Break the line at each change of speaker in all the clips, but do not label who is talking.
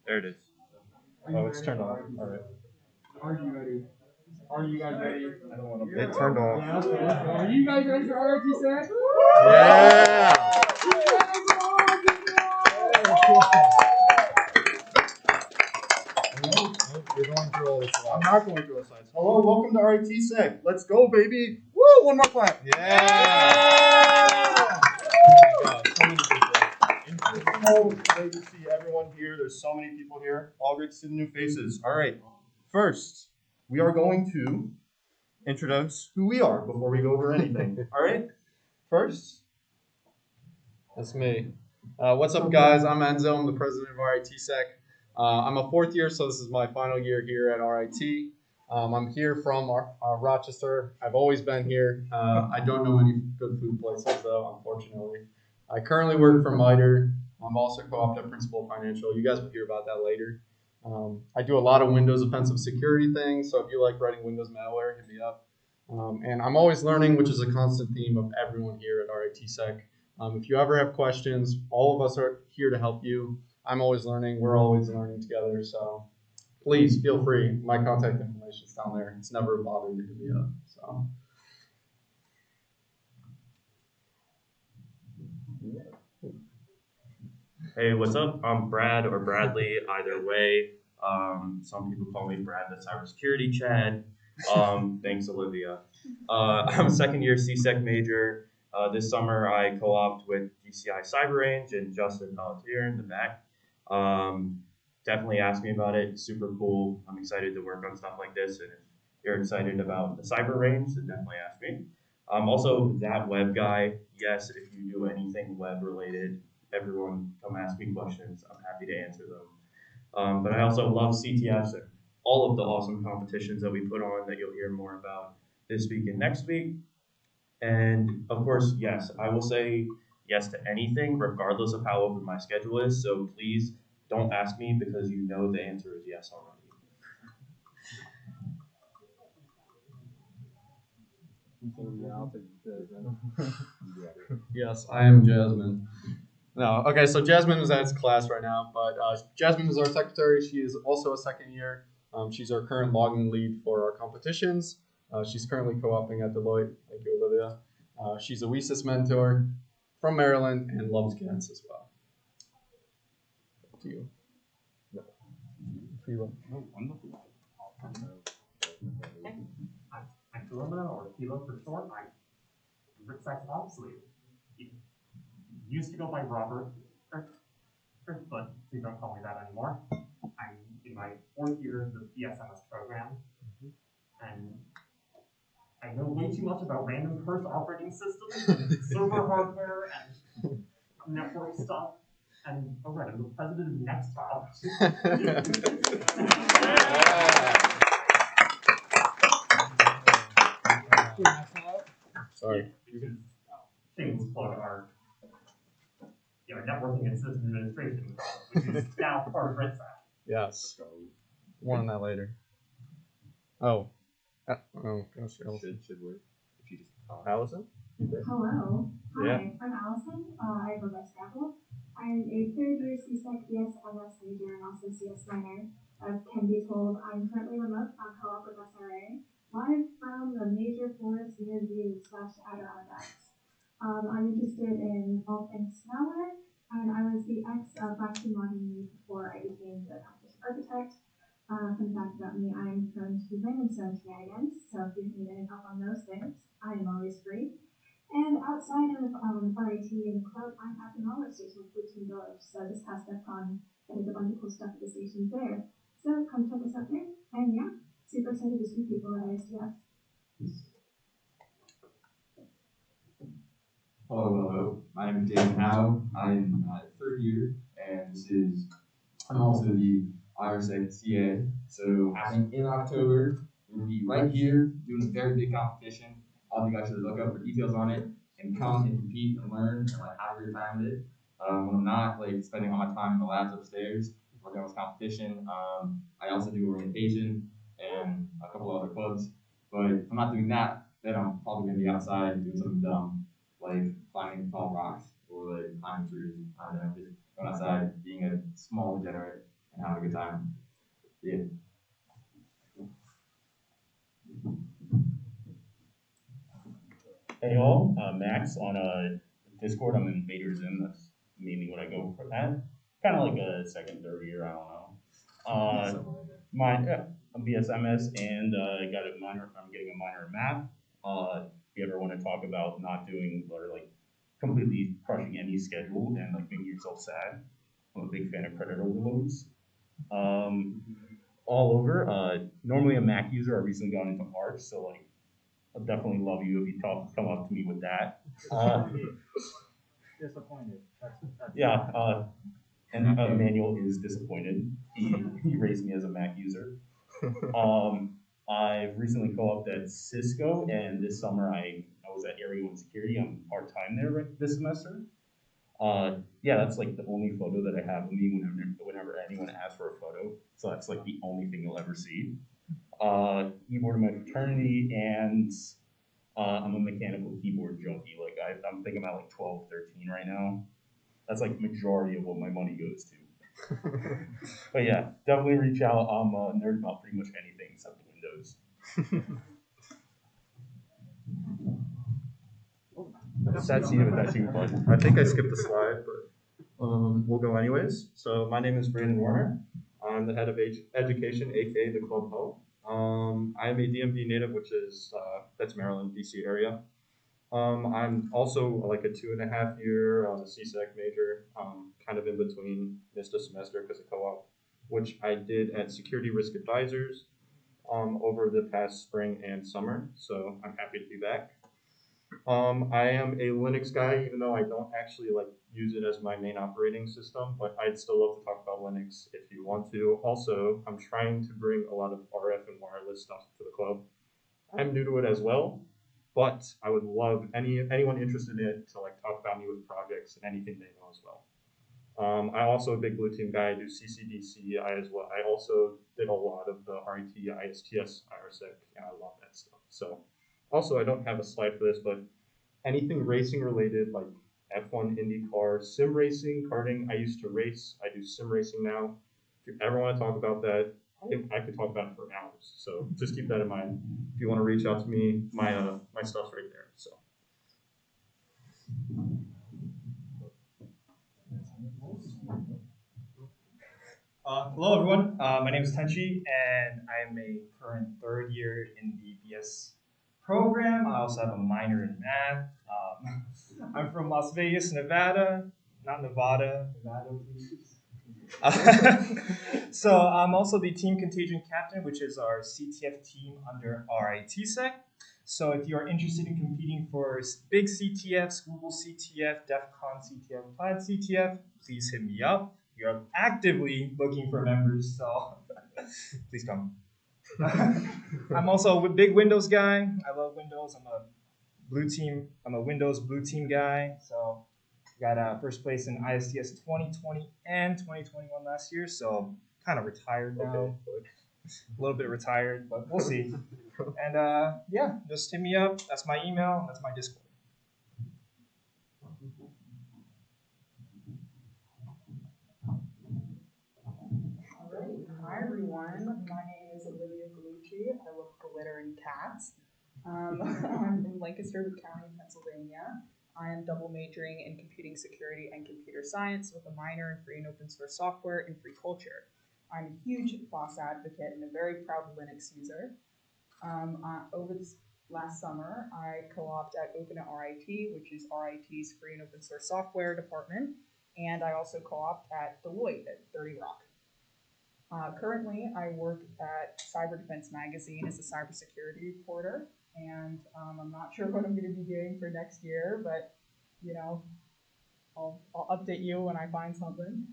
There it is.
Oh, it's turned off. All right.
Are you ready? Are you guys ready?
I don't want to. It turned off.
Yeah, let's go. Are you guys ready for RITSEC?
Yeah. You're going through all this. I'm not going through all the slides. Hello, welcome to RITSEC. Let's go, baby. Woo! One more clap. Yeah. So great to see everyone here. There's so many people here. All great to see the new faces. All right. First, we are going to introduce who we are before we go over anything. All right. First,
that's me. What's up, guys? I'm Enzo. I'm the president of RITSEC. I'm a fourth year, so this is my final year here at RIT. I'm here from Rochester. I've always been here. I don't know any good food places, though, unfortunately. I currently work for MITRE. I'm also co-op principal financial. You guys will hear about that later. I do a lot of Windows offensive security things, so if you like writing Windows malware, hit me up. And I'm always learning, which is a constant theme of everyone here at RITSEC. If you ever have questions, all of us are here to help you. I'm always learning. We're always learning together. So please feel free. My contact information is down there. It's never a bother to hit me up. So.
Hey, what's up? I'm Brad or Bradley, either way. Some people call me Brad the cybersecurity Chad. Thanks, Olivia. I'm a second year CSEC major. This summer I co-opted with GCI Cyber Range and Justin Pelletier in the back. Definitely ask me about it. It's super cool. I'm excited to work on stuff like this. And if you're excited about the Cyber Range, then definitely ask me. I'm also that web guy. Yes, if you do anything web related, everyone come ask me questions. I'm happy to answer them. But I also love CTFs and all of the awesome competitions that we put on that you'll hear more about this week and next week. And of course, yes, I will say yes to anything, regardless of how open my schedule is. So please don't ask me because you know the answer is yes already.
Yes, I am Jasmine. No, okay, so Jasmine is at class right now, but Jasmine is our secretary. She is also a second year. She's our current logging lead for our competitions. She's currently co-oping at Deloitte. Thank you, Olivia. She's a WESIS mentor from Maryland and loves cats as well. Up to you.
I'm Philomena, or Philo for short. I'm RITSEC's ops lead. It used to go by Robert, but please don't call me that anymore. I'm in my fourth year of the BSMS program, and I know way too much about random first operating systems, and server hardware, and network stuff. And oh right, I'm the president of Nextop.
Sorry.
Shameless plug our networking and system administration, which is now part of RITSEC.
Yes. More on that later. Oh. Gosh, Allison.
Should work. If you just
Allison?
Hello. Hi,
Yeah.
I'm Allison. I go by Scrabble. I'm a third year CSEC BSMS major and also CS minor. As can be told, I'm currently remote on co-op with SRA, live from the major forest near you / Adirondacks. I'm interested in all things malware, and I was the black team logging lead before I became the competition architect. Fun fact about me, I am prone to random zone shenanigans, so if you need any help on those things, I am always free. And outside of RIT and the club, I'm at the Knowledge Station with Blue Team Village. So this past DEFCON, I did a bunch of cool stuff at the station there. So come check us out there. And yeah, super excited to see people at ISTS.
Hello. My name is Jason Howe. I'm third year, and I'm also the RITSEC CA. So I think in October, we'll be right here doing a very big competition. All of you guys should look up for details on it and come and compete and learn and have a great time with it. When I'm not spending all my time in the labs upstairs working on this competition, I also do orientation and a couple other clubs. But if I'm not doing that, then I'm probably gonna be outside doing something dumb, like climbing tall rocks or climbing trees. I don't know, just going outside, being a small degenerate and having have a good time. Yeah.
Hey all, Max on Discord. I'm in Vader's In. That's mainly what I go for that. Kind of like a second, third year. I don't know. I'm BSMS and I got a minor. I'm getting a minor in math. If you ever want to talk about not doing or like completely crushing any schedule and like making yourself sad, I'm a big fan of credit overloads. All over. Normally a Mac user. I recently got into Arch, so like. I'll definitely love you if you come up to me with that.
Disappointed.
Yeah, and Emmanuel is disappointed. He raised me as a Mac user. I've recently co-opted at Cisco, and this summer I was at Area 1 Security. I'm part-time there this semester. Yeah, that's like the only photo that I have of me whenever anyone asks for a photo. So that's like the only thing you'll ever see. Eboard in my fraternity, and I'm a mechanical keyboard junkie. Like I'm thinking about like 12, 13 right now. That's like majority of what my money goes to. But yeah, definitely reach out. I'm a nerd about pretty much anything except the Windows. That's you, that's you, bud.
I think I skipped a slide, but we'll go anyways. So my name is Brayden Werner. I'm the head of education, aka the Club Ho. I am a DMV native, which is that's Maryland, DC area. I'm also like a 2.5 year CSEC major, kind of in between. Missed a semester because of co-op, which I did at Security Risk Advisors over the past spring and summer. So I'm happy to be back. I am a Linux guy, even though I don't actually like use it as my main operating system, but I'd still love to talk about Linux if you want to. Also, I'm trying to bring a lot of RF and wireless stuff to the club. I'm new to it as well, but I would love anyone interested in it to like talk about me with projects and anything they know as well. I'm also a big blue team guy. I do CCDC as well. I also did a lot of the RIT, ISTS, IRSEC, and I love that stuff. So also, I don't have a slide for this, but anything racing related, like F1, IndyCar, sim racing, karting. I used to race. I do sim racing now. If you ever want to talk about that, I could talk about it for hours. So just keep that in mind. If you want to reach out to me, my stuff's right there. So.
Hello everyone, my name is Tenchi and I'm a current third year in the BS program. I also have a minor in math. I'm from Las Vegas, Nevada, not Nevada, please. So I'm also the Team Contagion Captain, which is our CTF team under RITSEC. So if you're interested in competing for big CTFs, Google CTF, DEF CON CTF, Plaid CTF, please hit me up. We are actively looking for members, so please come. I'm also a big Windows guy. I love Windows. I'm a Windows blue team guy. So got first place in ISTS 2020 and 2021 last year. So kind of retired now. Okay. A little bit retired, but we'll see. And yeah, just hit me up. That's my email. That's my Discord.
Hi everyone, my name is Olivia Galucci. I love glitter and cats. I'm from Lancaster County, Pennsylvania. I am double majoring in computing security and computer science with a minor in free and open source software and free culture. I'm a huge FOSS advocate and a very proud Linux user. Over this last summer, I co-opted at Open at RIT, which is RIT's free and open source software department, and I also co-opted at Deloitte at 30 Rock. Currently, I work at Cyber Defense Magazine as a cybersecurity reporter, and I'm not sure what I'm going to be doing for next year, but you know, I'll update you when I find something.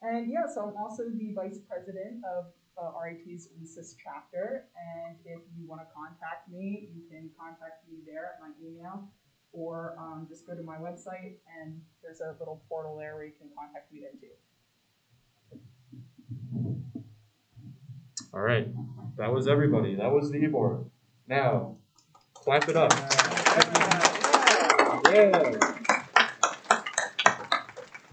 And yeah, so I'm also the vice president of RIT's ISTS chapter, and if you want to contact me, you can contact me there at my email, or just go to my website, and there's a little portal there where you can contact me there too.
All right, that was everybody. That was the Eboard. Now, clap it up. Yeah.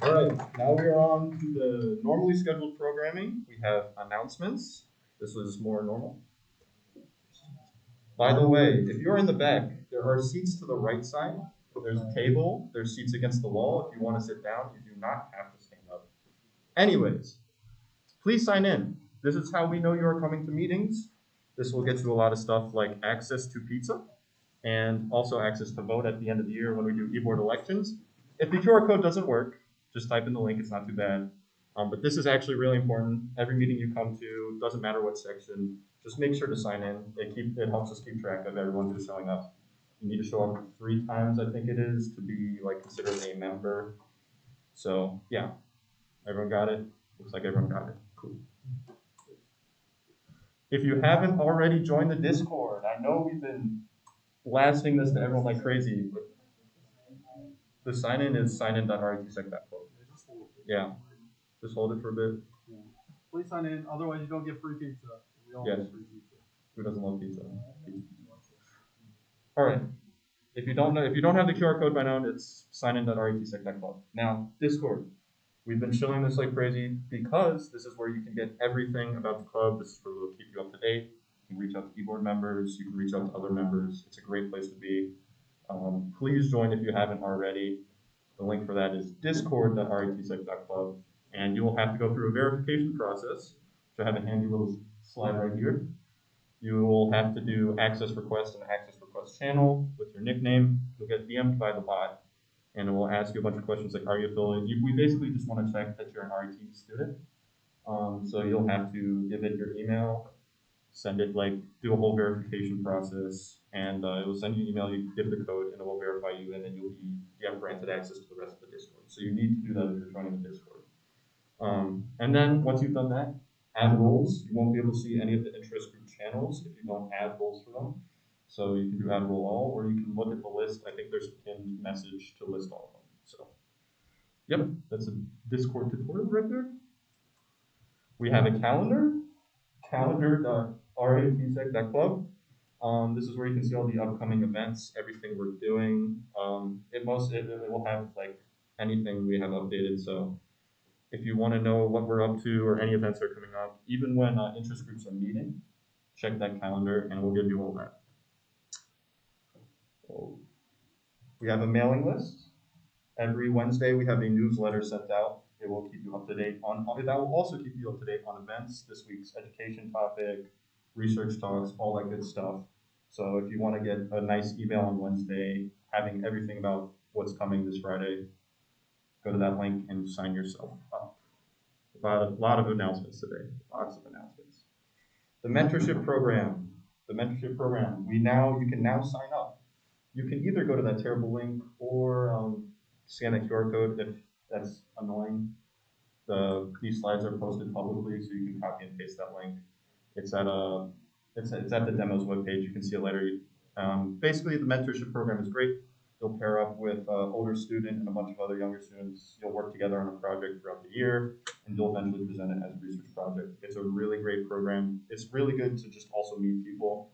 All right, now we are on to the normally scheduled programming. We have announcements. This was more normal. By the way, if you're in the back, there are seats to the right side. There's a table. There's seats against the wall. If you want to sit down, you do not have to stand up. Anyways, please sign in. This is how we know you are coming to meetings. This will get you a lot of stuff like access to pizza and also access to vote at the end of the year when we do Eboard elections. If the QR code doesn't work, just type in the link. It's not too bad. But this is actually really important. Every meeting you come to, doesn't matter what section, just make sure to sign in. It helps us keep track of everyone who's showing up. You need to show up 3 times, I think it is, to be like considered a member. So yeah, everyone got it? Looks like everyone got it. Cool. If you haven't already joined the Discord, I know we've been blasting this to everyone like crazy, but the sign-in is signin.ritsec.club. Yeah, just hold it for a bit.
Yeah. Please sign in, otherwise you don't get free pizza. We all
Yes.
get free pizza.
Who doesn't love pizza? All right. If you don't have the QR code by now, it's signin.ritsec.club. Now, Discord. We've been chilling this like crazy because this is where you can get everything about the club. This is where we'll keep you up to date. You can reach out to Eboard members. You can reach out to other members. It's a great place to be. Please join if you haven't already. The link for that is discord.ritsec.club. And you will have to go through a verification process, which I have a handy little slide right here. You will have to do access request in the access request channel with your nickname. You'll get DM'd by the bot, and it will ask you a bunch of questions like, are you affiliated? We basically just want to check that you're an RIT student. So you'll have to give it your email, send it, like, do a whole verification process, and it will send you an email, you give the code, and it will verify you, and then you have granted access to the rest of the Discord. So you need to do that if you're joining the Discord. And then once you've done that, add roles. You won't be able to see any of the interest group channels if you don't add roles for them. So you can do add role all, or you can look at the list. I think there's a pinned message to list all of them. So, yep, that's a Discord tutorial right there. We have a calendar, calendar.ritsec.club. This is where you can see all the upcoming events, everything we're doing. It will have like anything we have updated. So if you want to know what we're up to or any events that are coming up, even when interest groups are meeting, check that calendar and we'll give you all that. We have a mailing list. Every Wednesday we have a newsletter sent out. It will keep you up to date on, that will also keep you up to date on events, this week's education topic, research talks, all that good stuff. So if you want to get a nice email on Wednesday, having everything about what's coming this Friday, go to that link and sign yourself up. A lot of announcements today, lots of announcements. The mentorship program, you can now sign up. You can either go to that terrible link or scan the QR code if that's annoying. These slides are posted publicly, so you can copy and paste that link. It's at the demos webpage. You can see it later. Basically, the mentorship program is great. You'll pair up with an older student and a bunch of other younger students. You'll work together on a project throughout the year, and you'll eventually present it as a research project. It's a really great program. It's really good to just also meet people,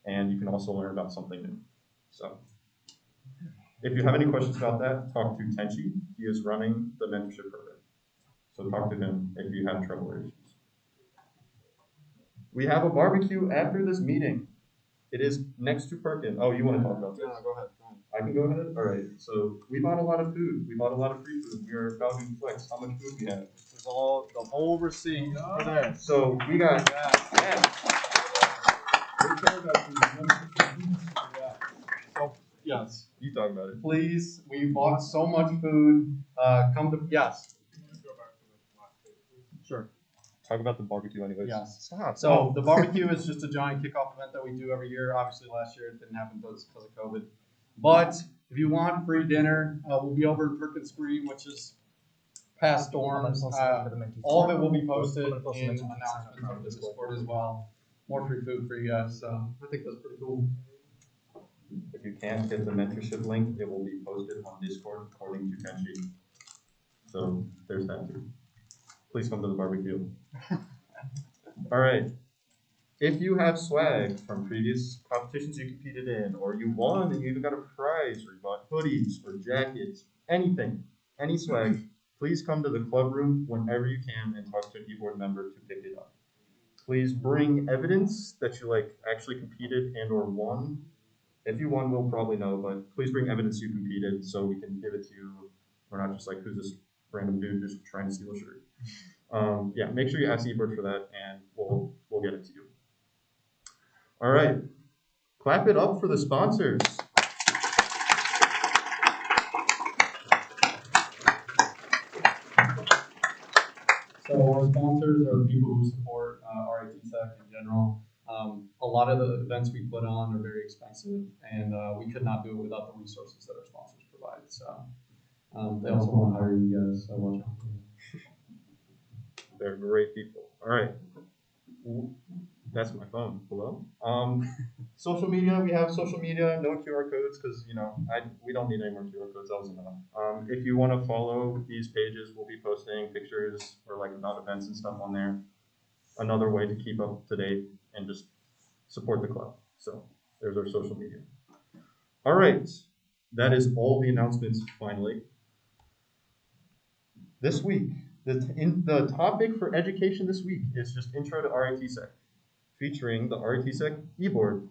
and you can also learn about something new. So, if you have any questions about that, talk to Tenchi. He is running the mentorship program. So talk to him if you have trouble or issues. We have a barbecue after this meeting. It is next to Perkin. Oh, you want to talk about this?
Yeah, go ahead.
I can go ahead? All right. So we bought a lot of food. We bought a lot of free food. We are about to flex how much food we have.
This is all the whole receipt for that.
So we got,
So, yes.
You talk about it.
Please, we bought so much food. Yes. Sure.
Talk about the barbecue anyways.
Yes.
Stop.
So the barbecue is just a giant kickoff event that we do every year. Obviously, last year it didn't happen because of COVID. But if you want free dinner, we'll be over in Perkins Green, which is past dorms. All of it will be posted in announcements on the Discord as well. More free food for you guys. So I think that's pretty cool.
If you can't get the mentorship link, it will be posted on Discord according to Tenchi. So there's that too. Please come to the barbecue. All right. If you have swag from previous competitions you competed in, or you won and you even got a prize, or you bought hoodies or jackets, anything, any swag, please come to the club room whenever you can and talk to an Eboard member to pick it up. Please bring evidence that you actually competed and or won. If you won, we'll probably know, but please bring evidence you competed so we can give it to you. We're not just like, who's this random dude who's trying to steal a shirt? Yeah, make sure you ask Eboard for that, and we'll get it to you. All right, clap it up for the sponsors.
So our sponsors are the people who support RITSEC in general. A lot of the events we put on are very expensive, and we could not do it without the resources that our sponsors provide. So they also want to hire you guys. So watch out.
They're great people. All right. That's my phone. Hello. Social media. We have social media. No QR codes because we don't need any more QR codes. That was enough. If you want to follow these pages, we'll be posting pictures or about events and stuff on there. Another way to keep up to date and just support the club. So there's our social media. All right. That is all the announcements. Finally, this week. The topic for education this week is just Intro to RITSEC, featuring the RITSEC Eboard.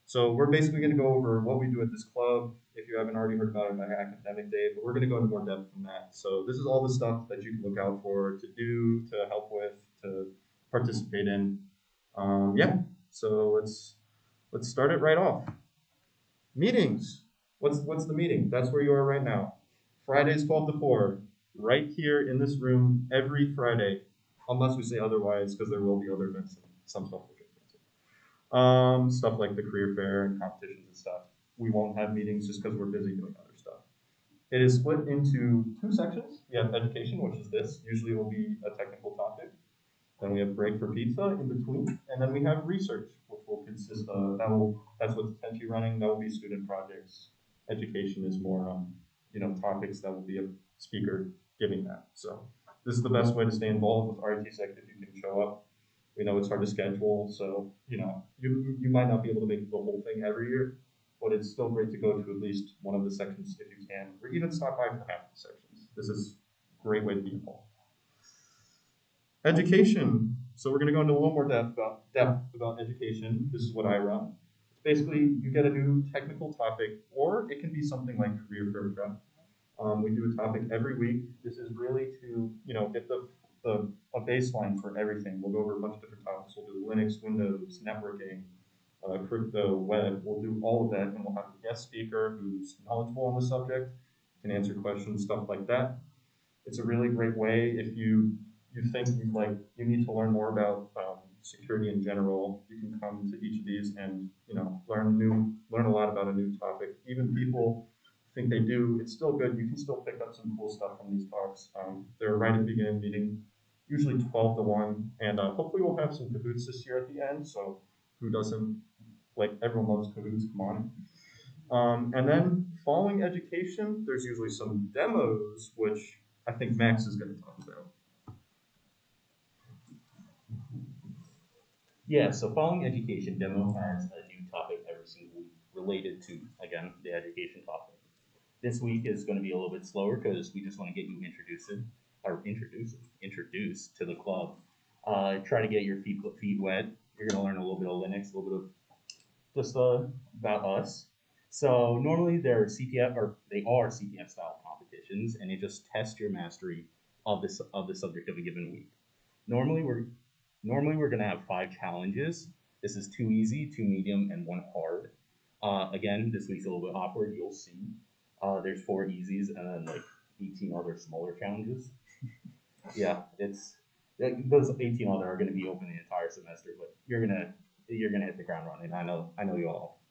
So we're basically going to go over what we do at this club, if you haven't already heard about it by academic day, but we're going to go into more depth from that. So this is all the stuff that you can look out for, to do, to help with, to participate in. Yeah, so let's start it right off. Meetings. What's the meeting? That's where you are right now. Fridays 12 to 4. Right here in this room every Friday, unless we say otherwise, because there will be other events and some stuff will get canceled. Stuff like the career fair and competitions and stuff. We won't have meetings just because we're busy doing other stuff. It is split into 2 sections. We have education, which is this. Usually it will be a technical topic. Then we have break for pizza in between, and then we have research, which will consist of that's what's essentially running. That will be student projects. Education is more topics that will be a speaker giving that. So this is the best way to stay involved with RITSEC if you can show up. We know it's hard to schedule, so you might not be able to make the whole thing every year, but it's still great to go to at least one of the sections if you can, or even stop by for half the sections. This is a great way to be involved. Education. So we're going to go into a little more depth about education. This is what I run. Basically, you get a new technical topic, or it can be something like career fair prep. We do a topic every week. This is really to get a baseline for everything. We'll go over a bunch of different topics. We'll do Linux, Windows, networking, crypto, web. We'll do all of that, and we'll have a guest speaker who's knowledgeable on the subject, can answer questions, stuff like that. It's a really great way if you think you need to learn more about security in general. You can come to each of these and learn a lot about a new topic. Even people think they do, it's still good. You can still pick up some cool stuff from these talks. They're right at the beginning of the meeting, usually 12 to 1, and hopefully we'll have some Kahoots this year at the end. So who doesn't? Everyone loves Kahoots, come on. And then following education, there's usually some demos, which I think Max is going to talk about.
Yeah, so following education demo has a new topic every single week related to, again, the education topic. This week is going to be a little bit slower because we just want to get you introduced to the club. Try to get your feet wet. You're going to learn a little bit of Linux, a little bit of just about us. So normally they are CTF style competitions, and they just test your mastery of the subject of a given week. Normally we're going to have 5 challenges. This is 2 easy, 2 medium, and 1 hard. Again, this week's a little bit awkward. You'll see. There's 4 easies and then 18 other smaller challenges. Yeah, those 18 other are going to be open the entire semester, but you're gonna hit the ground running. I know you all.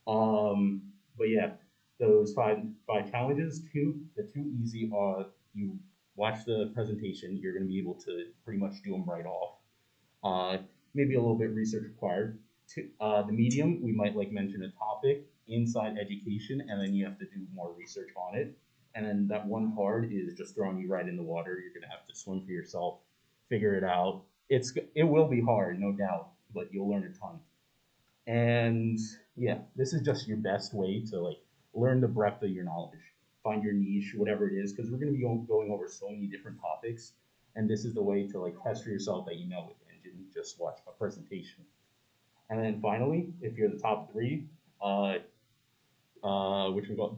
But yeah, those five challenges. The two easy are you watch the presentation. You're going to be able to pretty much do them right off. Maybe a little bit research required. The medium, we might mention a topic inside education, and then you have to do more research on it. And then that 1 hard is just throwing you right in the water. You're gonna have to swim for yourself, figure it out. It will be hard, no doubt, but you'll learn a ton. And yeah, this is just your best way to learn the breadth of your knowledge. find your niche, whatever it is, because we're going to be going over so many different topics, and this is the way to like test for yourself that you know it and didn't just watch a presentation. And then finally, if you're the top three, which we call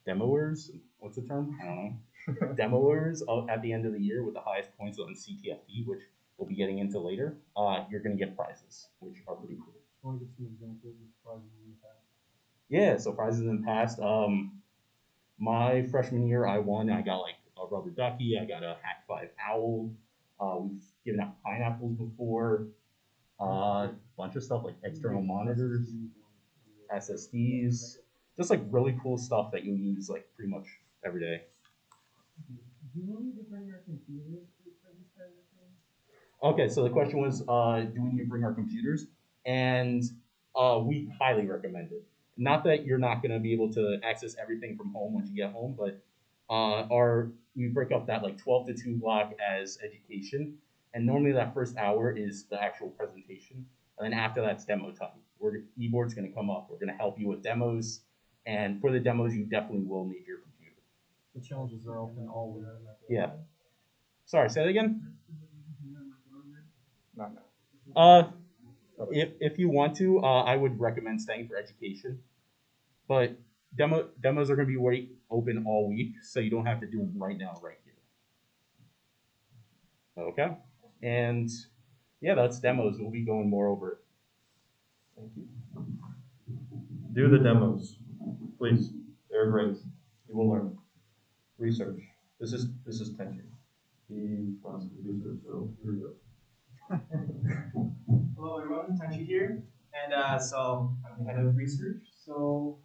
demoers, what's the term? I don't know. Demoers at the end of the year with the highest points on ctfd, which we'll be getting into later, you're going to get prizes, which are pretty cool.
I want to get some examples of prizes in the past.
Yeah, so prizes in the past. My freshman year, I got like a rubber ducky. I got a Hack 5 owl. We've given out pineapples before. Bunch of stuff like external monitors, SSDs, just like really cool stuff that you use like pretty much every day.
Do you need to bring your computers for this kind of thing?
Okay, so the question was, do we need to bring our computers? And we highly recommend it. Not that you're not going to be able to access everything from home once you get home, but we break up that like 12 to 2 block as education. And normally that first hour is the actual presentation. And then after that's demo time. Eboard's going to come up. We're going to help you with demos. And for the demos, you definitely will need your computer.
The challenges are open all week.
Yeah. Sorry, say that again?
No.
If you want to, I would recommend staying for education. But demos are going to be open all week, so you don't have to do them right now, right here. Okay? And yeah, that's demos. We'll be going more over it. Thank you.
Do the demos, please. They're great. You will learn. Research. This is tension. He wants to research, so here we go.
Hello everyone, Tenchi here, and so I'm the head of research. So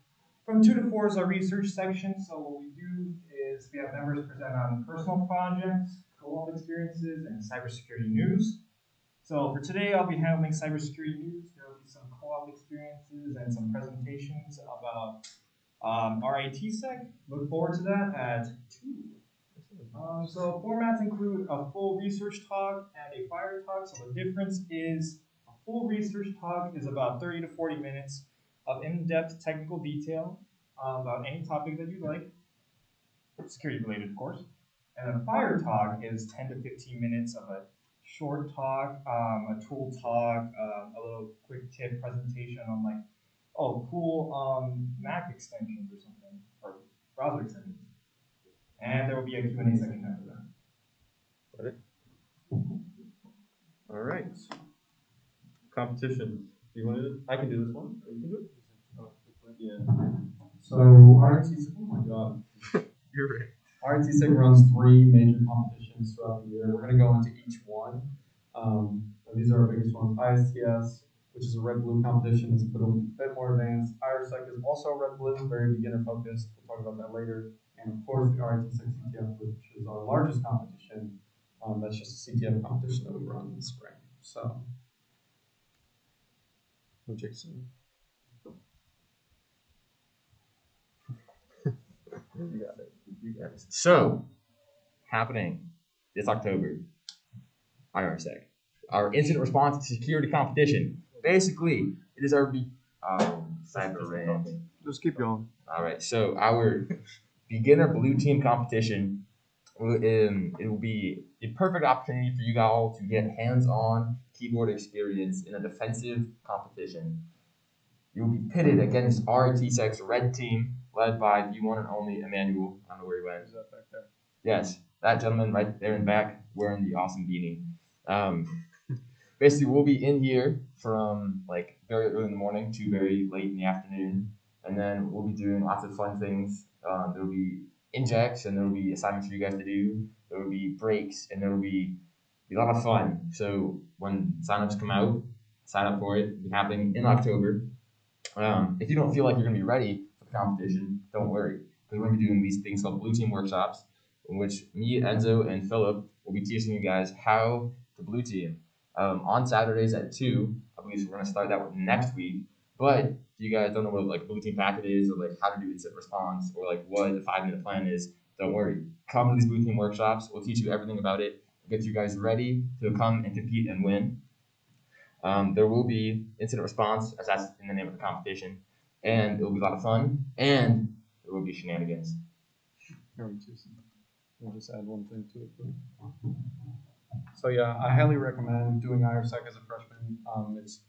from 2 to 4 is our research section. So what we do is we have members present on personal projects, co-op experiences, and cybersecurity news. So for today, I'll be handling cybersecurity news. There will be some co-op experiences and some presentations about RITSEC. Look forward to that at 2. So formats include a full research talk and a fire talk. So the difference is a full research talk is about 30 to 40 minutes of in-depth technical detail about any topic that you like, security related, of course. And a fire talk is 10 to 15 minutes of a short talk, a tool talk, a little quick tip presentation on like, oh, cool Mac extensions or something, or browser extensions. And there will be a Q&A section after that.
Got it. All right. Competition. Do you want to? I can do this one. Or you can do it. Yeah.
So RITSEC, oh my god.
You're right.
RITSEC runs 3 major competitions throughout the year. We're going to go into each one. These are our biggest ones. ISTS, which is a red-blue competition, is a bit more advanced. ISTSEC is also red-blue, very beginner-focused. We'll talk about that later. And of course, the RITSEC CTF, which is our largest competition. That's just a CTF competition that we run in the spring. So, Jason.
You got it. You got it. So, happening this October, IRSEC, our incident response security competition. Basically, it is our cyber rant.
Just keep going.
All right, so our beginner blue team competition, it will be a perfect opportunity for you all to get hands-on keyboard experience in a defensive competition. You will be pitted against RITSEC's red team, led by the one and only Emmanuel. I don't know where he went.
Is that back there?
Yes, that gentleman right there in the back wearing the awesome beanie. Basically, we'll be in here from like very early in the morning to very late in the afternoon, and then we'll be doing lots of fun things. There will be injects, and there will be assignments for you guys to do. There will be breaks, and there will be a lot of fun. So when signups come out, sign up for it. It'll be happening in October. If you don't feel like you're going to be ready for the competition, don't worry. We're going to be doing these things called blue team workshops, in which me, Enzo, and Philip will be teaching you guys how to blue team. On Saturdays at 2, I believe we're going to start that with next week. But if you guys don't know what like blue team packet is, or like how to do incident response, or like what the 5-minute plan is, don't worry. Come to these blue team workshops. We'll teach you everything about it. We'll get you guys ready to come and compete and win. There will be incident response, as that's in the name of the competition, and it will be a lot of fun. And
there would be shenanigans.
Let me just add one thing to it. So yeah, I highly recommend doing IRSEC as a freshman. It's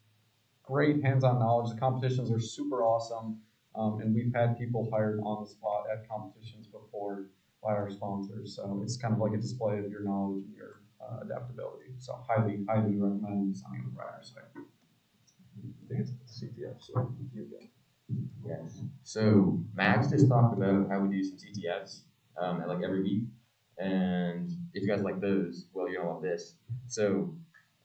great hands-on knowledge. The competitions are super awesome, and we've had people hired on the spot at competitions before by our sponsors. So it's kind of like a display of your knowledge and your adaptability. So highly recommend signing up for IRSEC. I think it's CTF. So you go.
Yes. So Max just talked about how we do some CTFs like every week, and if you guys like those, well, you're gonna love this. So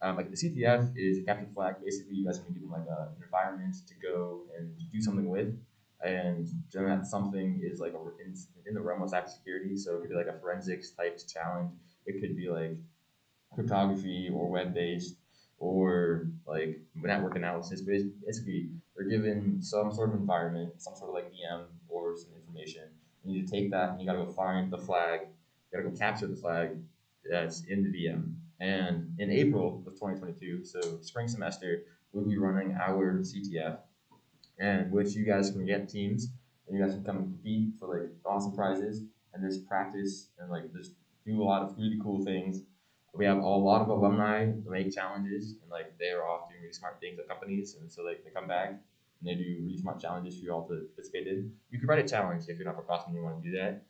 like the CTF is a capture flag. Basically, you guys can give them like an environment to go and do something with, and generally that something is like in the realm of cybersecurity. So it could be like a forensics type challenge. It could be like cryptography or web-based or like network analysis. Basically, they're given some sort of environment, some sort of like VM or some information. You need to take that and you gotta go find the flag. You gotta go capture the flag that's in the VM. And in April of 2022, so spring semester, we'll be running our CTF, and which you guys can get teams and you guys can come and compete for like awesome prizes and just practice and like just do a lot of really cool things. We have a lot of alumni make challenges, and like they're off doing really smart things at companies, and so like they come back and they do really smart challenges for you all to participate in. You can write a challenge if you're not for CrossFit and you want to do that.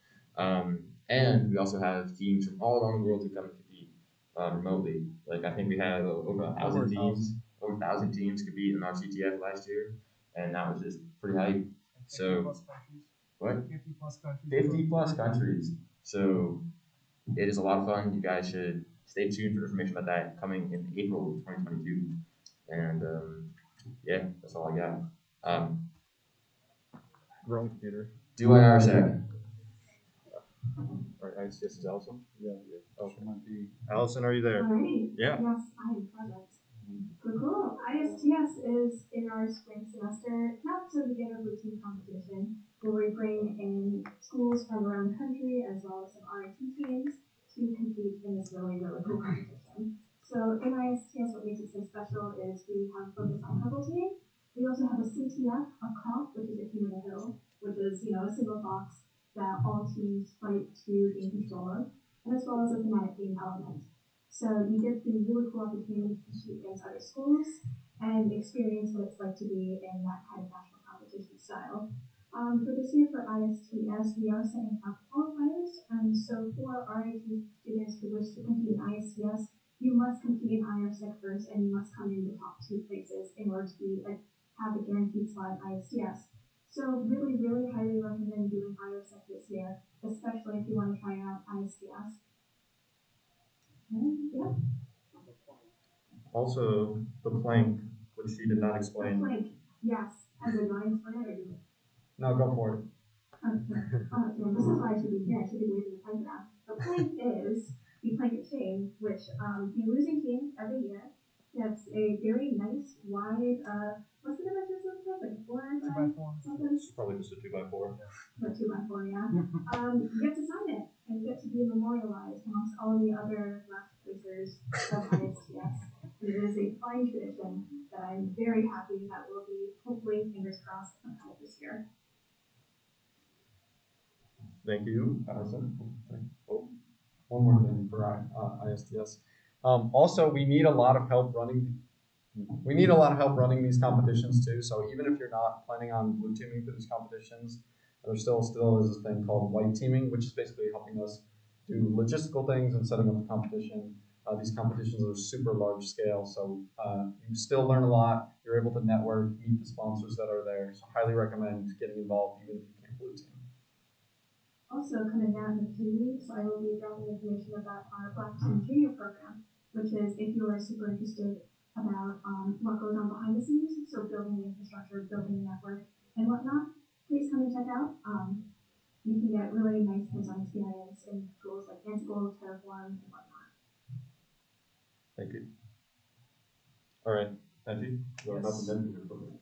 And we also have teams from all around the world who come and compete remotely. Like I think we had over 1,000 teams. Over 1,000 teams compete in our CTF last year, and that was just pretty hype. So what?
50 plus countries.
50 plus countries. So it is a lot of fun. You guys should stay tuned for information about that coming in April of 2022. And yeah, that's all I got.
Wrong computer.
Do IRSEC.
Right, ISTS is Allison? Yeah. Oh, it might be.
Allison, are you there?
Alrighty.
Yeah.
Yes, I am present. Cool. ISTS is in our spring semester, not so beginner routine competition, where we bring in schools from around the country as well as some RIT teams to compete in this really, really cool competition. So in ISTS, what makes it so special is we have focus on purple team. We also have a CTF, a COP, which is a King of the Hill, which is, a single box that all teams fight to gain control of, and as well as a thematic game element. So you get the really cool opportunity to compete against other schools and experience what it's like to be in that kind of national competition style. For this year for ISTS, we are setting up qualifiers. So for RIT students who wish to compete in ISTS, you must compete in IRSEC first, and you must come in the top 2 places in order to have a guaranteed slot in ISTS. So really, really highly recommend doing IRSEC this year, especially if you want to try out ISTS. Yeah.
Also, the plank, which she did not
The
explain.
plank, yes. And the line for it, or do
No, go for it.
this is why I should be here. I should be waving the plank around. The plank is the plank of shame, which the losing team every year gets a very nice, wide, what's the dimensions of the plank? Like 4 by 4 something?
It's probably just a 2x4.
A 2x4, yeah. You get to sign it and you get to be memorialized amongst all the other last placers of ISTS. And it is a fine tradition that I'm very happy that will be, hopefully, fingers crossed, upheld this year.
Thank you.
Allison. Oh, one more thing for ISTS. Also, we need a lot of help running. We need a lot of help running these competitions too. So even if you're not planning on blue teaming for these competitions, there still is this thing called white teaming, which is basically helping us do logistical things and setting up the competition. These competitions are super large scale, so you still learn a lot. You're able to network, meet the sponsors that are there. So highly recommend getting involved even if you can't blue team.
Also coming down in a few weeks, I will be dropping information about our Black Team Junior program, which is if you are super interested about what goes on behind the scenes, so building the infrastructure, building the network, and whatnot, please come and check out. You can get really nice hands-on experience in tools like Ansible, Terraform, and whatnot.
Thank you. All right, Benji,
Yes.
about the mentor program.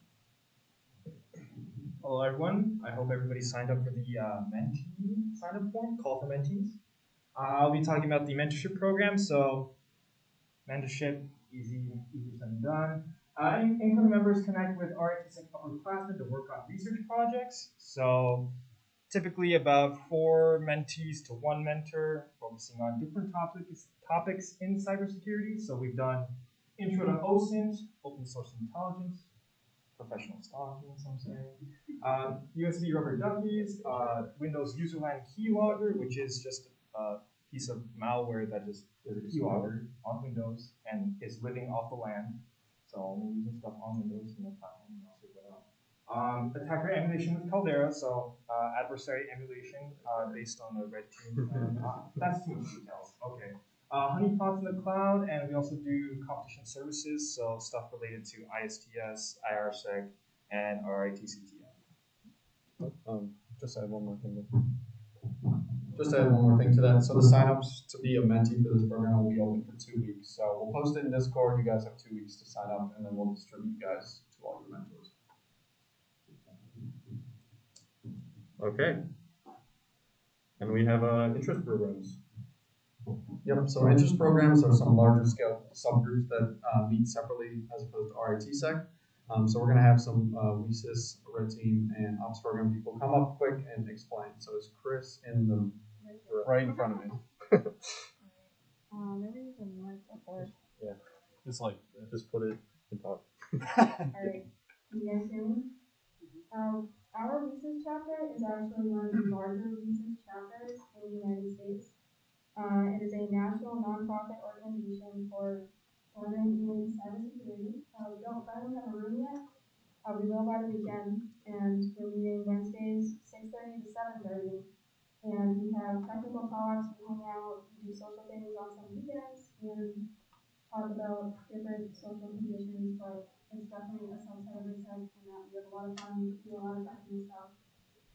Hello everyone, I hope everybody signed up for the mentee sign-up form, call for mentees. I'll be talking about the mentorship program, so mentorship, easier said than done. Incoming members connect with RITSEC upperclassmen to work on research projects. So typically about 4 mentees to 1 mentor, focusing on different topics in cybersecurity. So we've done intro to OSINT, open source intelligence, professional stalking, some say, USB rubber duckies, Windows userland keylogger, which is just a piece of malware that just is a keylogger on Windows and is living off the land. So only using stuff on Windows and the platform. Attacker emulation with Caldera, so adversary emulation based on the red team. That's too much details. Okay. Honeypots in the cloud, and we also do competition services, so stuff related to ISTS, IRSEC, and RITCTF.
Just add one more thing. Just to add one more thing to that. So the signups to be a mentee for this program will be open for 2 weeks. So we'll post it in Discord. You guys have 2 weeks to sign up, and then we'll distribute you guys to all your mentors.
Okay. And we have interest programs.
Yep, so interest programs are some larger scale subgroups that meet separately as opposed to RITSEC. So we're going to have some WESIS, Red Team, and Ops program people come up quick and explain. So it's Chris in the right in front of me.
Maybe you can mic up or.
Yeah, just put it and talk.
Alright, can you guys hear me? Our WESIS chapter is actually one of the larger WESIS chapters in the United States. It is a national nonprofit organization for children in cybersecurity. We don't currently have a room yet. We will by the weekend, and we're meeting Wednesdays 6:30 to 7:30. And we have technical talks, we hang out, we do social things on some weekends, and talk about different social conditions, but it's definitely a subset of RITSEC, and we have a lot of fun, do a lot of technical stuff.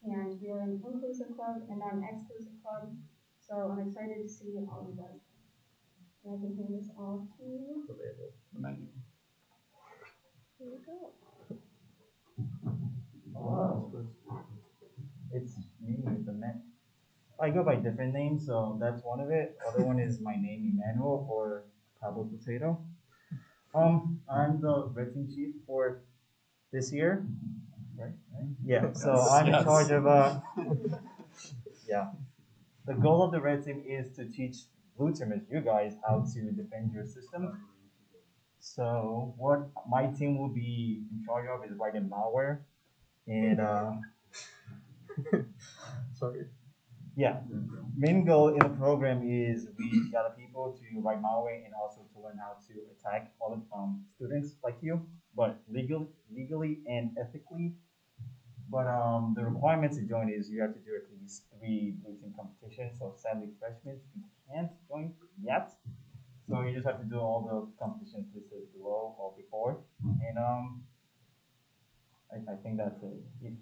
And we are an inclusive club and not an exclusive club, so I'm excited to see all you guys. And I can hand this off to you.
The menu.
Here we go.
It's me, the man. I go by different names, so that's one of it. Other one is my name, Emmanuel, or Pablo Potato. I'm the red team chief for this year, right? Yeah. So I'm in charge of yeah. The goal of the red team is to teach blue teamers, you guys, how to defend your system. So what my team will be in charge of is writing malware, and
Sorry.
yeah, main goal in the program is we gather people to write malware and also to learn how to attack all the students like you, but legally and ethically. But the requirements to join is you have to do at least 3 blue team competitions. So sadly, freshmen you can't join yet. So you just have to do all the competitions listed below or before, and I think that's it.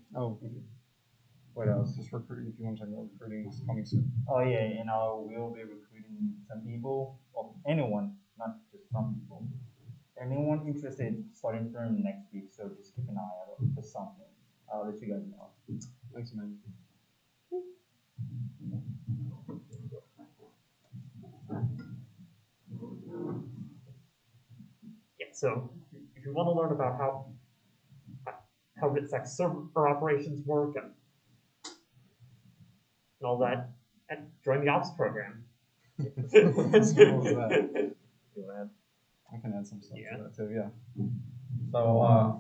What else? Just recruiting. If you want to talk about recruiting, is coming soon.
Oh yeah, and we'll be recruiting some people, or anyone, not just some people. Anyone interested starting from next week, so just keep an eye out for something. I'll let you guys know.
Thanks, man.
Yeah, so if you want to learn about how RITSEC server operations work and all that, and join the ops program.
Let's go with that. I can add some stuff to that too, yeah. So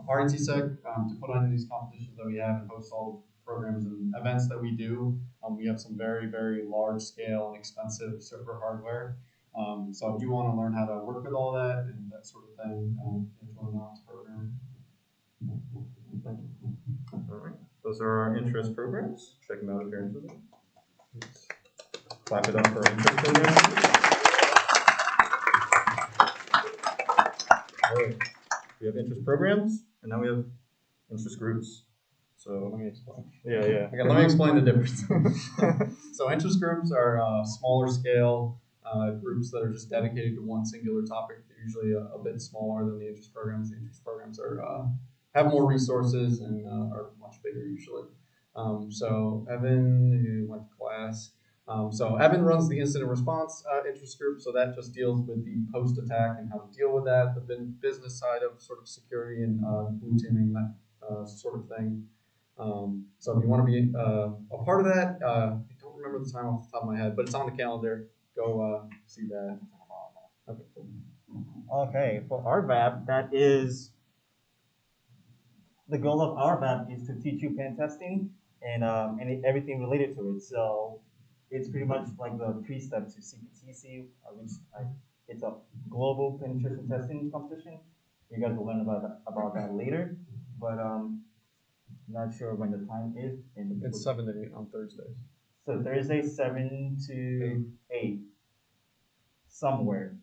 RITSEC, to put on these competitions that we have and host all the programs and events that we do, we have some very, very large scale and expensive server hardware. So if you want to learn how to work with all that and that sort of thing, join the ops program.
Thank you. All right. Those are our interest programs. Check them out if you're interested. Clap it up for our interest programs. All right. We have interest programs, and now we have interest groups. So
Let me explain.
yeah.
Okay, let me explain the difference. So interest groups are smaller scale groups that are just dedicated to one singular topic. They're usually a bit smaller than the interest programs. The interest programs are have more resources and are much bigger usually. So Evan, who went to class. So Evan runs the incident response interest group. So that just deals with the post attack and how to deal with that, the business side of sort of security and blue teaming, that sort of thing. So if you want to be a part of that, I don't remember the time off the top of my head, but it's on the calendar. Go see that. Okay, cool.
Okay, for RVAP, that is the goal of RVAP is to teach you pen testing and everything related to it. So it's pretty much like the 3 steps to CPTC, which it's a global penetration testing competition. You guys will learn about that later, but not sure when the time is.
It's 7 to 8 on Thursdays.
So Thursday 7 to 8, somewhere.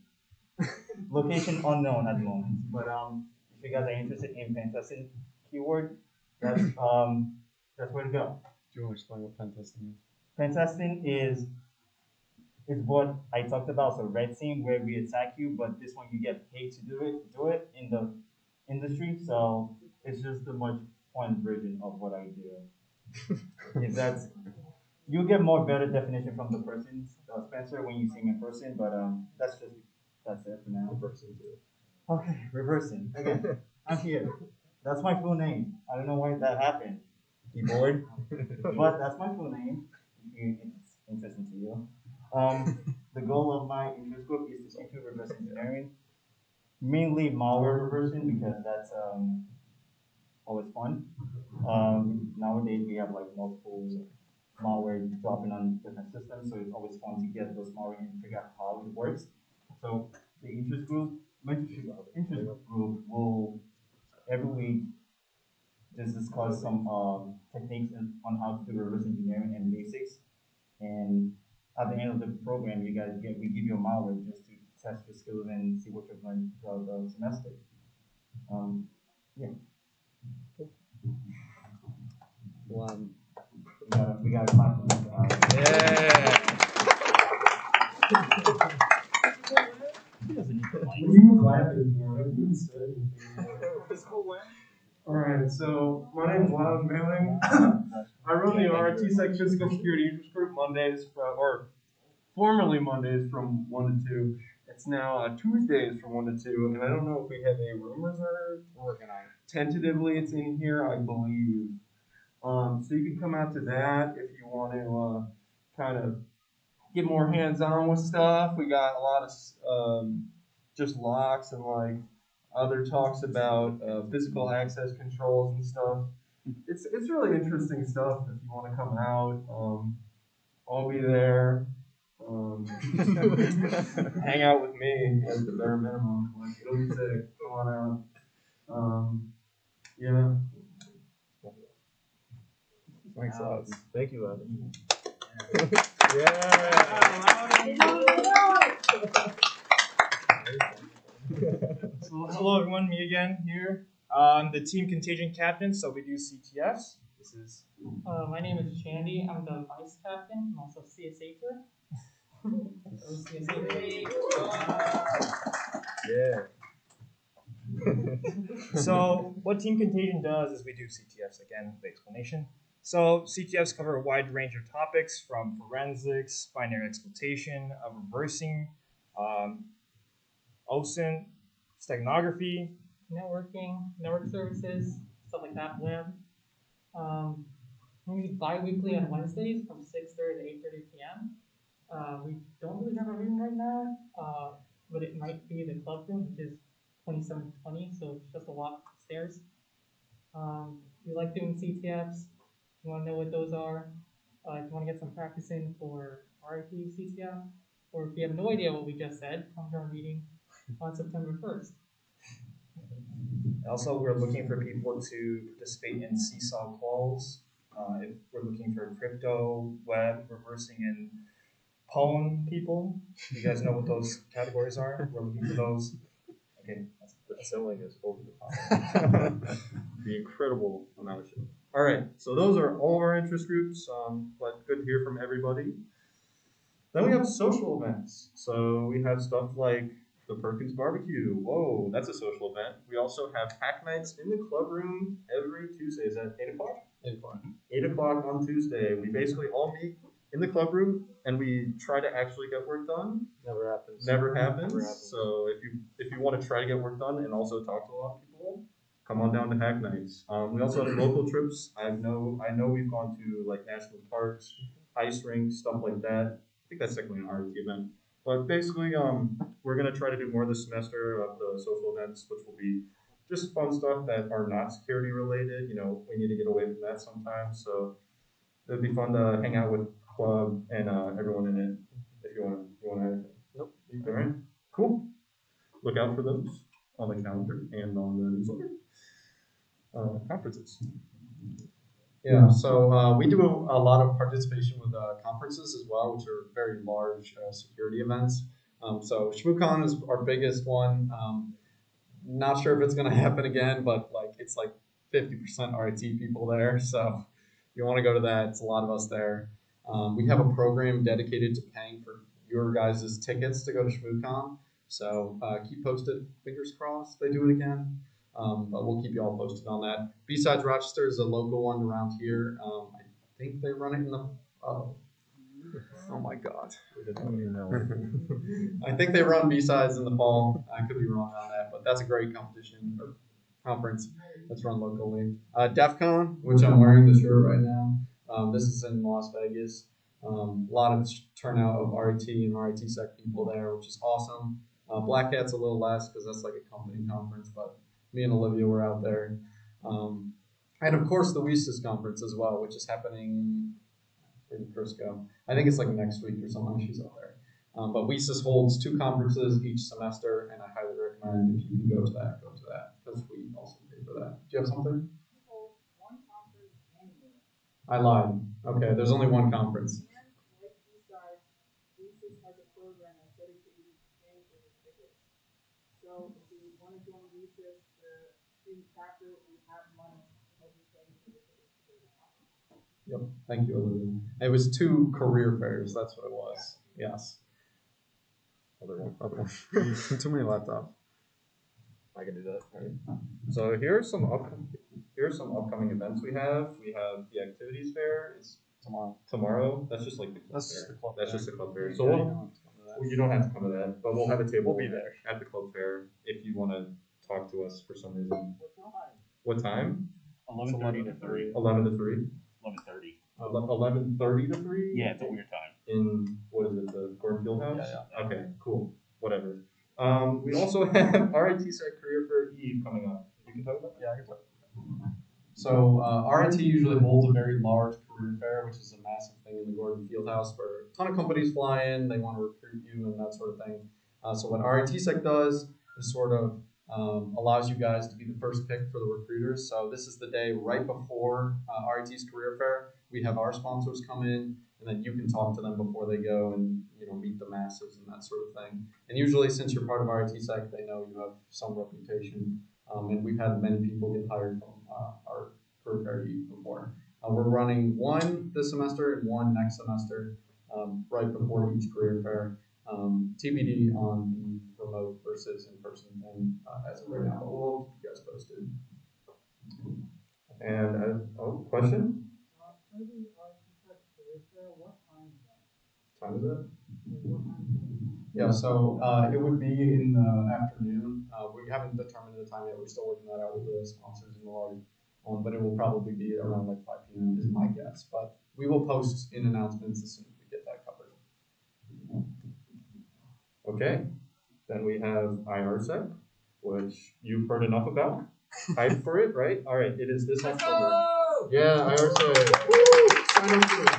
Location unknown at the moment, but if you guys are interested in pen testing keyword, that's where to go.
Do you want to explain what pen testing is?
Pen testing is what I talked about. So red team where we attack you, but this one you get paid to do it in the industry. So it's just a much fun version of what I do. Is that you'll get more better definition from the person, Spencer, when you see him in person. But that's it for now.
Reversing too.
Okay, reversing. Again, I'm here. That's my full name. I don't know why that happened. Eboard. But that's my full name. If it's interesting to you. The goal of my interest group is to teach you reverse engineering. Mainly malware reversing because that's always fun. Nowadays we have like multiple malware dropping on different systems, so it's always fun to get those malware and figure out how it works. So the interest group will every week just discuss some techniques on how to do reverse engineering and basics. And at the end of the program, we give you a malware just to test your skills and see what you've learned throughout the semester. Yeah. We got a clap.
Yeah.
Alright, so my name is Loud Mailing. I run the RITSEC Physical Security Interest Group Mondays, or formerly Mondays from 1 to 2. It's now Tuesdays from 1 to 2, and I don't know if we have any room reserved.
We're working on it.
Tentatively, it's in here, I believe. So you can come out to that if you want to kind of get more hands-on with stuff. We got a lot of just locks and like other talks about physical access controls and stuff. It's really interesting stuff if you want to come out. I'll be there. Hang out with me at the bare minimum. Like it'll be sick. Come on out. Yeah.
Thanks, Adam.
Thank you, Adam.
So hello everyone, me again here. I'm the team contagion captain, so we do CTFs. This is
my name is Shandy. I'm the vice captain. I'm also CSAter.
Yeah.
So what Team Contagion does is we do CTFs, again, the explanation. So CTFs cover a wide range of topics from forensics, binary exploitation, reversing, OSINT, steganography,
Networking, network services, stuff like that, web. We meet bi-weekly on Wednesdays from 6:30 to 8:30 p.m. We don't really have a room right now, but it might be the club room, which is 2720, so it's just a walk upstairs. We like doing CTFs. If you want to know what those are, if you want to get some practice in for RIT CTF, or if you have no idea what we just said, come to our meeting on September 1st.
Also, we're looking for people to participate in seesaw calls. If we're looking for crypto, web, reversing, and pwn people. You guys know what those categories are? We're looking for those. Okay,
That selling is over the top. The incredible amount of shit. All right, so those are all of our interest groups. But good to hear from everybody. Then we have social events. So we have stuff like the Perkins Barbecue. Whoa, that's a social event. We also have hack nights in the club room every Tuesday. Is that 8 o'clock?
8 o'clock.
8 o'clock on Tuesday. We basically all meet in the club room and we try to actually get work done.
Never happens.
Never happens. So if you want to try to get work done and also talk to a lot of people, come on down to Hack Nights. We also have local trips. I know we've gone to like national parks, ice rinks, stuff like that. I think that's technically an RIT event. But basically, we're gonna try to do more this semester of the social events, which will be just fun stuff that are not security related. You know, we need to get away from that sometimes. So it'd be fun to hang out with club and everyone in it. If you want to.
Nope.
All right. Cool. Look out for those on the calendar and on the newsletter. Conferences.
Yeah, so we do a lot of participation with conferences as well, which are very large security events. So ShmooCon is our biggest one. Not sure if it's going to happen again, but like it's like 50% RIT people there. So if you want to go to that, it's a lot of us there. We have a program dedicated to paying for your guys' tickets to go to ShmooCon. So keep posted. Fingers crossed they do it again. But we'll keep you all posted on that. B-Sides Rochester is a local one around here. I think they run it in the. Oh my God. I think they run B-Sides in the fall. I could be wrong on that, but that's a great competition or conference that's run locally. DEF CON, which I'm wearing the shirt right now. This is in Las Vegas. A lot of turnout of RIT and RITSec people there, which is awesome. Black Hat's a little less because that's like a company conference, but me and Olivia were out there. And of course the ISTS conference as well, which is happening in Frisco. I think it's like next week or something. She's out there. But ISTS holds 2 conferences each semester, and I highly recommend if you can go to that, because we also pay for that. Do you have something? I lied. Okay, there's only one conference.
So if you want to join RITSEC, the student chapter, we have money to help you pay for the tickets to go to the conference.
Yep. Thank you, Olivia. It was 2 career fairs. That's what it was. Yes. Other one. Okay. Too many laptops.
I can do that. Right. So here are some upcoming events we have. We have the activities fair. It's tomorrow. That's just like the club fair. That's just the club fair. So you don't have to come to that, but we'll have a table. We'll be there at the club fair if you want to talk to us for some reason. What time?
11:30 to 3.
11 to 3.
11:30.
11:30 to 3.
Yeah, it's a weird time.
In what is it? The Gordon Field House.
Yeah.
Okay, cool. Whatever. We also have RITSec Career Fair Eve coming up. You can talk about that?
Yeah, I can talk about that. So RIT usually holds a very large career fair, which is a massive thing in the Gordon Fieldhouse where a ton of companies fly in, they want to recruit you and that sort of thing. So what RITSec does is sort of allows you guys to be the first pick for the recruiters. So this is the day right before RIT's career fair. We have our sponsors come in, and then you can talk to them before they go and meet the masses and that sort of thing. And usually, since you're part of RITSec, they know you have some reputation. And we've had many people get hired from our career fair before. We're running one this semester and one next semester, right before each career fair. TBD on the remote versus in-person thing as of right now, but we'll keep you guys posted.
And question? Time is it?
Yeah, so it would be in the afternoon. We haven't determined the time yet. We're still working that out with the sponsors and the lobby. But it will probably be around like 5 p.m. is my guess. But we will post in announcements as soon as we get that covered.
Okay. Then we have IRSEC, which you've heard enough about. Hype for it, right? All right. It is this October. Yeah, IRSEC. Woo! Sign up for it.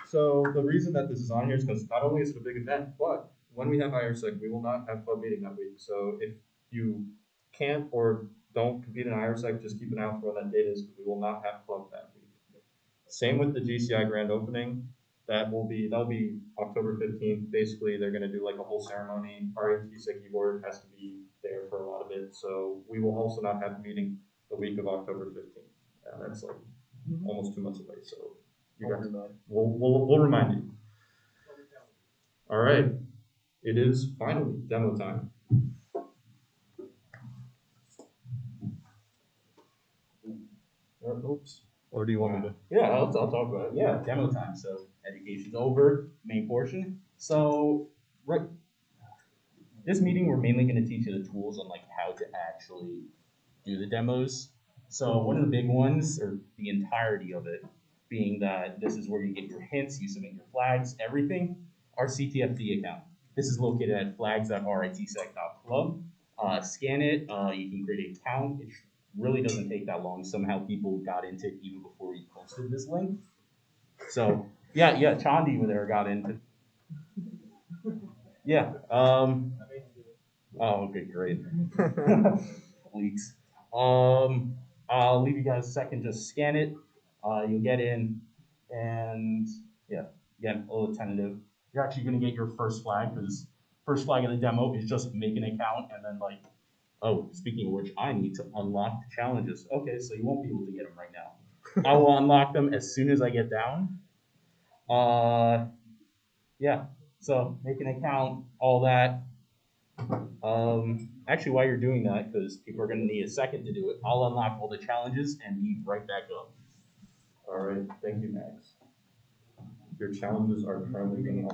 So the reason that this is on here is because not only is it a big event, but when we have IRSEC, we will not have club meeting that week. So if you can't or don't compete in IRSEC, just keep an eye out for when that date is, because we will not have club that week. Same with the GCI grand opening. That'll be October 15th. Basically, they're going to do like a whole ceremony. RITSec Eboard has to be there for a lot of it. So we will also not have a meeting the week of October 15th. That's like almost 2 months away. So you guys, we'll remind you. All right. It is finally demo time. Oops. Or do you want me to?
Yeah, I'll talk about it. Yeah, demo time. So education's over, main portion. So this meeting, we're mainly going to teach you the tools on like how to actually do the demos. So one of the big ones, or the entirety of it, being that this is where you get your hints, you submit your flags, everything. Our ctfd account. This is located at flags.ritsec.club. Scan it. You can create an account. It really doesn't take that long. Somehow people got into it even before we posted this link. So yeah, Chandi over there got into. Yeah. Oh, okay, great. Leaks. I'll leave you guys a second. Just scan it. You'll get in, and yeah, again, a little tentative. You're actually gonna get your first flag because first flag of the demo is just make an account, and then like, oh, speaking of which, I need to unlock the challenges. Okay, so you won't be able to get them right now. I will unlock them as soon as I get down. Yeah. So make an account, all that. Actually, while you're doing that, because people are going to need a second to do it, I'll unlock all the challenges and meet right back up.
All right, thank you, Max. Your challenges are currently being